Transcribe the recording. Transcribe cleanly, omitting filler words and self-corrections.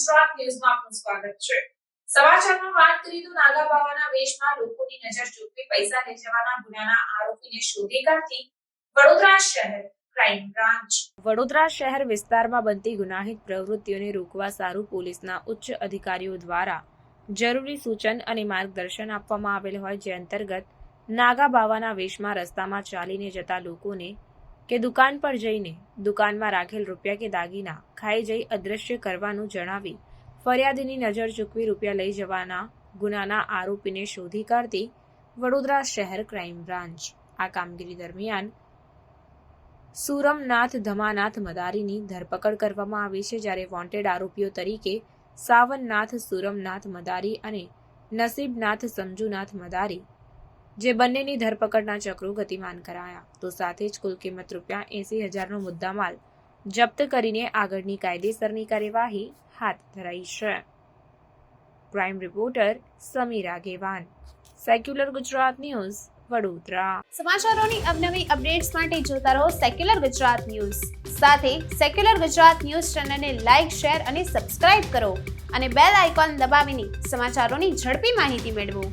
ગુજરાત ન્યૂઝમાં આપનું સ્વાગત છે। સમાચારમાં વાત કરીએ તો નાગા બાવાના વેશમાં લોકોની નજર ચૂકવી પૈસા લઈ જવાના ગુનાના આરોપીને શોધી કાઢતી વડોદરા શહેર ક્રાઇમ બ્રાન્ચ। વડોદરા શહેર વિસ્તારમાં બનતી ગુનાહિત પ્રવૃત્તિઓને રોકવા સારું પોલીસના ઉચ્ચ અધિકારીઓ દ્વારા જરૂરી સૂચન અને માર્ગદર્શન આપવામાં આવેલ હોય, જે અંતર્ગત નાગા બાવાના વેશમાં રસ્તામાં ચાલીને જતા લોકોને કે દુકાન પર જઈને દુકાનમાં રાખેલ રૂપિયા કે દાગીના ખાઈ જઈ અદૃશ્ય કરવાનું જણાવી ફરિયાદીની નજર ચૂકવી રૂપિયા લઈ જવાના ગુનાના આરોપીને શોધી કાઢતી વડોદરા શહેર ક્રાઇમ બ્રાન્ચ। આ કામગીરી દરમિયાન સુરમનાથ ધમાનાથ મદારીની ધરપકડ કરવામાં આવી છે, જ્યારે વોન્ટેડ આરોપીઓ તરીકે સાવનનાથ સુરમનાથ મદારી અને નસીબનાથ સમજુનાથ મદારી, જે બંનેની ધરપકડના ચક્રો ગતિમાન કરાયા, તો સાથે જ કુલ કિંમત ₹80,000નો મુદ્દામાલ જપ્ત કરીને આગળની કાયદેસરની કાર્યવાહી હાથ ધરાઈ છે। ક્રાઇમ રિપોર્ટર સમીર આગેવાન, સેક્યુલર ગુજરાત ન્યૂઝ, વડોદરા। સમાચારોની અવનવી અપડેટ્સ માટે જોતા રહો સેક્યુલર ગુજરાત ન્યૂઝ। સાથે સેક્યુલર ગુજરાત ન્યૂઝ ચેનલને લાઇક, શેર અને સબસ્ક્રાઇબ કરો અને બેલ આઇકોન દબાવીને સમાચારોની ઝડપી માહિતી મેળવો।